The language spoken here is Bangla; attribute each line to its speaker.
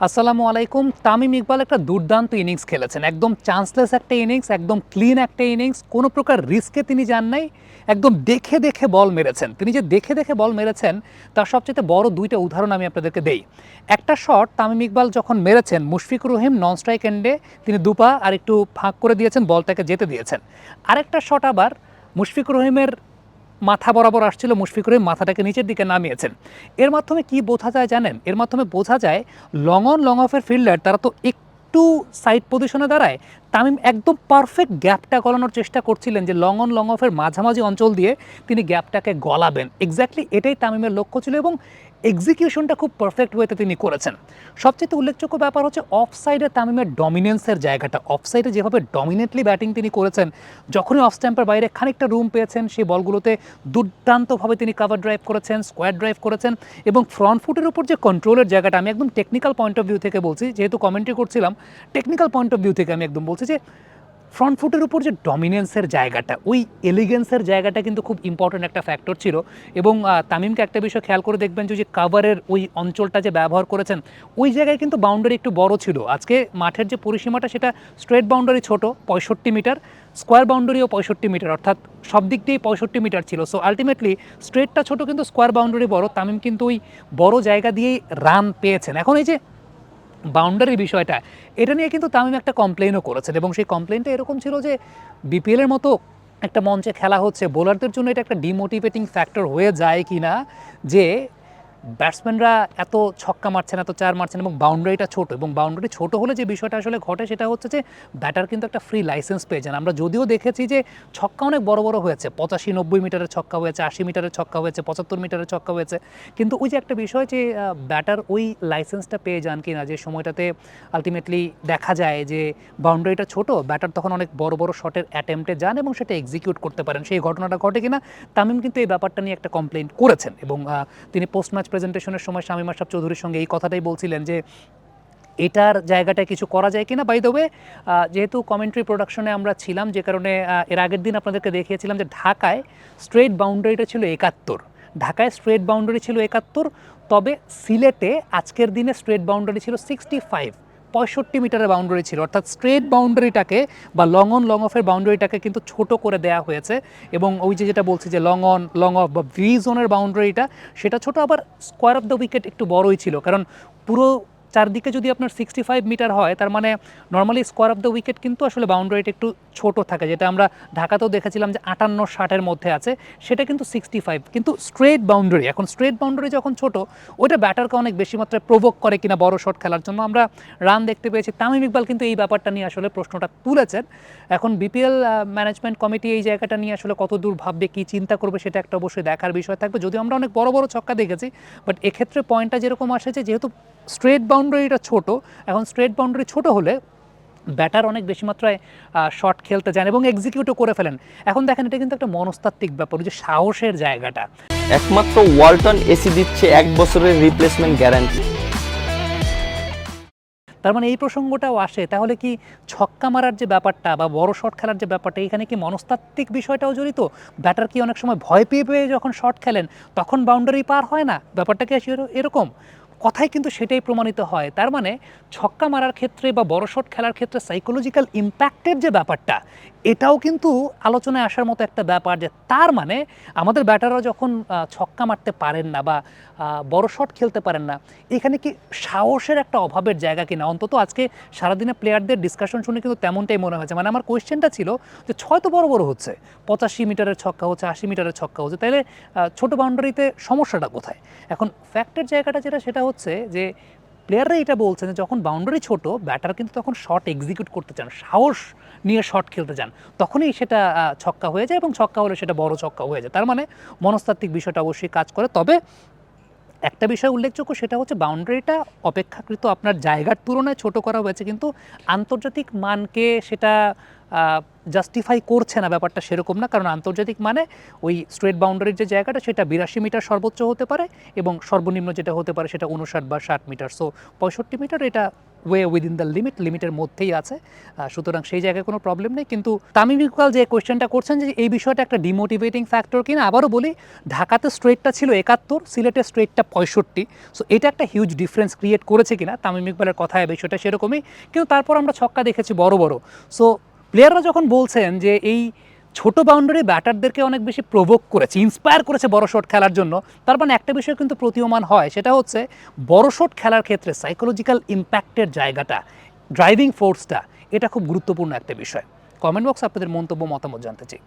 Speaker 1: আসসালামু আলাইকুম। তামিম ইকবাল একটা দুর্দান্ত ইনিংস খেলেছেন, একদম চান্সলেস একটা ইনিংস, একদম ক্লিন একটা ইনিংস, কোনো প্রকার রিস্কে তিনি যান নাই, একদম দেখে দেখে বল মেরেছেন। তিনি যে দেখে দেখে বল মেরেছেন তার সবচেয়ে বড় দুইটা উদাহরণ আমি আপনাদেরকে দেই। একটা শট তামিম ইকবাল যখন মেরেছেন, মুশফিকুর রহিম নন স্ট্রাইক এন্ডে তিনি দুপা আর একটু ফাঁক করে দিয়েছেন, বলটাকে যেতে দিয়েছেন। আরেকটা শট আবার মুশফিকুর রহিমের মাথা বরাবর আসছিল, মুশফিকুর রহিম মাথাটাকে নিচের দিকে নামিয়েছেন। এর মাধ্যমে কি বোঝা যায় জানেন? এর মাধ্যমে বোঝা যায় লং অন লং অফের ফিল্ডার তারা তো একটু সাইড পজিশনে দাঁড়ায়, তামিম একদম পারফেক্ট গ্যাপটা গলানোর চেষ্টা করছিলেন, যে লং অন লং অফের মাঝামাঝি অঞ্চল দিয়ে তিনি গ্যাপটাকে গলাবেন। এক্স্যাক্টলি এটাই তামিমের লক্ষ্য ছিল এবং এক্সিকিউশনটা খুব পারফেক্ট ওয়েতে তিনি করেছেন। সবচেয়ে উল্লেখযোগ্য ব্যাপার হচ্ছে অফ সাইডে তামিমের ডমিনেন্সের জায়গাটা। অফ সাইডে যেভাবে ডমিনেটলি ব্যাটিং তিনি করেছেন, যখনই অফ স্ট্যাম্পের বাইরে খানিকটা রুম পেয়েছেন সেই বলগুলোতে দুর্দান্তভাবে তিনি কাভার ড্রাইভ করেছেন, স্কোয়ার ড্রাইভ করেছেন এবং ফ্রন্ট ফুটের উপর যে কন্ট্রোলের জায়গাটা, আমি একদম টেকনিক্যাল পয়েন্ট অফ ভিউ থেকে বলছি, যেহেতু কমেন্ট্রি করছিলাম, টেকনিক্যাল পয়েন্ট অফ ভিউ থেকে আমি একদম বলছি যে ফ্রন্ট ফুটের উপর যে ডমিনেন্সের জায়গাটা, ওই এলিগেন্সের জায়গাটা কিন্তু খুব ইম্পর্টেন্ট একটা ফ্যাক্টর ছিল। এবং তামিমকে একটা বিষয় খেয়াল করে দেখবেন যে কাভারের ওই অঞ্চলটা যে ব্যবহার করেছেন, ওই জায়গায় কিন্তু বাউন্ডারি একটু বড় ছিল। আজকে মাঠের যে পরিসীমাটা সেটা স্ট্রেট বাউন্ডারি ছোট 65 মিটার, স্কোয়ার বাউন্ডারিও 65 মিটার, অর্থাৎ সব দিক দিয়েই 65 মিটার ছিল। সো আলটিমেটলি স্ট্রেটটা ছোট কিন্তু স্কোয়ার বাউন্ডারি বড়, তামিম কিন্তু ওই বড় জায়গা দিয়েই রান পেয়েছেন। এখন এই যে বাউন্ডারির বিষয়টা, এটা নিয়ে কিন্তু তামিম একটা কমপ্লেনও করেছেন এবং সেই কমপ্লেনটা এরকম ছিল যে বিপিএলের মতো একটা মঞ্চে খেলা হচ্ছে, বোলারদের জন্য এটা একটা ডিমোটিভেটিং ফ্যাক্টর হয়ে যায় কি না, যে ব্যাটসম্যানরা এত ছক্কা মারছেন, এত চার মারছেন এবং বাউন্ডারিটা ছোট, এবং বাউন্ডারি ছোট হলে যে বিষয়টা আসলে ঘটে সেটা হচ্ছে যে ব্যাটার কিন্তু একটা ফ্রি লাইসেন্স পেয়ে যান। আমরা যদিও দেখেছি যে ছক্কা অনেক বড় বড় হয়েছে, 85-90 মিটারের ছক্কা হয়েছে, 80 মিটারের ছক্কা হয়েছে, 75 মিটারের ছক্কা হয়েছে, কিন্তু ওই যে একটা বিষয় যে ব্যাটার ওই লাইসেন্সটা পেয়ে যান কি না, যে সময়টাতে আলটিমেটলি দেখা যায় যে বাউন্ডারিটা ছোট, ব্যাটার তখন অনেক বড় বড় শটের অ্যাটেম্পটে যান এবং সেটা এক্সিকিউট করতে পারেন। সেই ঘটনাটা ঘটে কিনা, তামিম কিন্তু এই ব্যাপারটা নিয়ে একটা কমপ্লেন করেছেন এবং তিনি পোস্ট ম্যাচ প্রেজেন্টেশনের সময় শামীম আশরাফ চৌধুরীর সঙ্গে এই কথাটাই বলছিলেন যে এটার জায়গাটায় কিছু করা যায় কিনা। বাই দ্য ওয়ে, যেহেতু কমেন্ট্রি প্রোডাকশনে আমরা ছিলাম, যে কারণে এর আগের দিন আপনাদেরকে দেখিয়েছিলাম যে ঢাকায় স্ট্রেট বাউন্ডারিটা ছিল 71, ঢাকায় স্ট্রেট বাউন্ডারি ছিল 71, তবে সিলেটে আজকের দিনে স্ট্রেট বাউন্ডারি ছিল 65, 65 মিটারের বাউন্ডারি ছিল। অর্থাৎ স্ট্রেট বাউন্ডারিটাকে বা লং অন লং অফের বাউন্ডারিটাকে কিন্তু ছোট করে দেওয়া হয়েছে এবং ওই যে যেটা বলছি যে লং অন লং অফ বা ভি জোনের বাউন্ডারিটা সেটা ছোট, আবার স্কোয়ার অফ দ্য উইকেট একটু বড়ই ছিল, কারণ পুরো চারদিকে যদি আপনার 65 মিটার হয়, তার মানে normally square of the wicket কিন্তু আসলে বাউন্ডারিটা একটু ছোট থাকে, যেটা আমরা ঢাকাতেও দেখেছিলাম যে 58-60-এর মধ্যে আছে, সেটা কিন্তু 65, কিন্তু স্ট্রেট বাউন্ডারি, এখন স্ট্রেট বাউন্ডারি যখন ছোট, ওইটা ব্যাটারকে অনেক বেশি মাত্রায় প্রভোক করে কিনা বড় শট খেলার জন্য। আমরা রান দেখতে পেয়েছি, তামিম ইকবাল কিন্তু এই ব্যাপারটা নিয়ে আসলে প্রশ্নটা তুলেছেন। এখন বিপিএল ম্যানেজমেন্ট কমিটি এই জায়গাটা নিয়ে আসলে কত দূর ভাববে, কী চিন্তা করবে, সেটা একটা অবশ্যই দেখার বিষয় থাকবে। যদিও আমরা অনেক বড় বড় ছক্কা দেখেছি, বাট এক্ষেত্রে পয়েন্টটা যেরকম আসে যে যেহেতু স্ট্রেট বাউন্ডারিটা ছোট, এখন স্ট্রেট বাউন্ডারি ছোট হলে ব্যাটার অনেক বেশি মাত্রায় শট খেলতে যান এবং এক্সিকিউটও করে ফেলেন। এখন দেখেন এটা কিন্তু একটা মনস্তাত্ত্বিক ব্যাপার, যে সাহসের জায়গাটা।
Speaker 2: একমাত্র ওয়ালটন এসি দিচ্ছে 1 বছরের রিপ্লেসমেন্ট গ্যারান্টি।
Speaker 1: তার মানে এই প্রসঙ্গটাও আসে, তাহলে কি ছক্কা মারার যে ব্যাপারটা বা বড় শট খেলার যে ব্যাপারটা, এখানে কি মনস্তাত্ত্বিক বিষয়টাও জড়িত? ব্যাটার কি অনেক সময় ভয় পেয়ে পেয়ে যখন শট খেলেন তখন বাউন্ডারি পার হয় না? ব্যাপারটা কি এরকম? কথায় কিন্তু সেটাই প্রমাণিত হয়। তার মানে ছক্কা মারার ক্ষেত্রে বা বড় শট খেলার ক্ষেত্রে সাইকোলজিক্যাল ইম্প্যাক্টের যে ব্যাপারটা, এটাও কিন্তু আলোচনায় আসার মতো একটা ব্যাপার, যে তার মানে আমাদের ব্যাটাররা যখন ছক্কা মারতে পারেন না বা বড় শট খেলতে পারেন না, এখানে কি সাহসের একটা অভাবের জায়গা কিনা? অন্তত আজকে সারাদিনে প্লেয়ারদের ডিসকাশন শুনে কিন্তু তেমনটাই মনে হয়েছে। মানে আমার কোয়েশ্চেনটা ছিল যে 6 তো বড় বড় হচ্ছে, 85 মিটারের ছক্কা হচ্ছে, 80 মিটারের ছক্কা হচ্ছে, তাহলে ছোট বাউন্ডারিতে সমস্যাটা কোথায়? এখন ফ্যাক্টের জায়গাটা যেটা, সেটা হচ্ছে যে প্লেয়াররা এটা বলছেন যে যখন বাউন্ডারি ছোট, ব্যাটার কিন্তু তখন শট এক্সিকিউট করতে চান, সাহস নিয়ে শট খেলতে চান, তখনই সেটা ছক্কা হয়ে যায় এবং ছক্কা হলে সেটা বড় ছক্কা হয়ে যায়। তার মানে মনস্তাত্ত্বিক বিষয়টা অবশ্যই কাজ করে। তবে একটা বিষয় উল্লেখযোগ্য, সেটা হচ্ছে বাউন্ডারিটা অপেক্ষাকৃত আপনার জায়গার তুলনায় ছোট করা হয়েছে, কিন্তু আন্তর্জাতিক মানকে সেটা জাস্টিফাই করছে না, ব্যাপারটা সেরকম না। কারণ আন্তর্জাতিক মানে ওই স্ট্রেট বাউন্ডারির যে জায়গাটা সেটা 82 মিটার সর্বোচ্চ হতে পারে এবং সর্বনিম্ন যেটা হতে পারে সেটা 59 বা 60 মিটার। সো 65 মিটার এটা উইদিন দ্য লিমিটের মধ্যেই আছে, সুতরাং সেই জায়গায় কোনো প্রবলেম নেই। কিন্তু তামিম ইকবাল যে কোয়েশ্চেনটা করছেন যে এই বিষয়টা একটা ডিমোটিভেটিং ফ্যাক্টর কিনা, আবারও বলি ঢাকাতে স্ট্রেটটা ছিল 71, সিলেটের স্ট্রেটটা 65, সো এটা একটা হিউজ ডিফারেন্স ক্রিয়েট করেছে কিনা তামিম ইকবালের কথায় বিষয়টা সেরকমই। কিন্তু তারপর আমরা ছক্কা দেখেছি বড় বড়। সো প্লেয়াররা যখন বলছেন যে এই ছোট বাউন্ডারি ব্যাটারদেরকে অনেক বেশি প্রভোক করেছে, ইন্সপায়ার করেছে বড় শট খেলার জন্য, তার মানে একটা বিষয় কিন্তু প্রতীয়মান হয়, সেটা হচ্ছে বড় শট খেলার ক্ষেত্রে সাইকোলজিক্যাল ইম্প্যাক্টের জায়গাটা, ড্রাইভিং ফোর্সটা, এটা খুব গুরুত্বপূর্ণ একটা বিষয়। কমেন্ট বক্সে আপনাদের মন্তব্য মতামত জানতে চাই।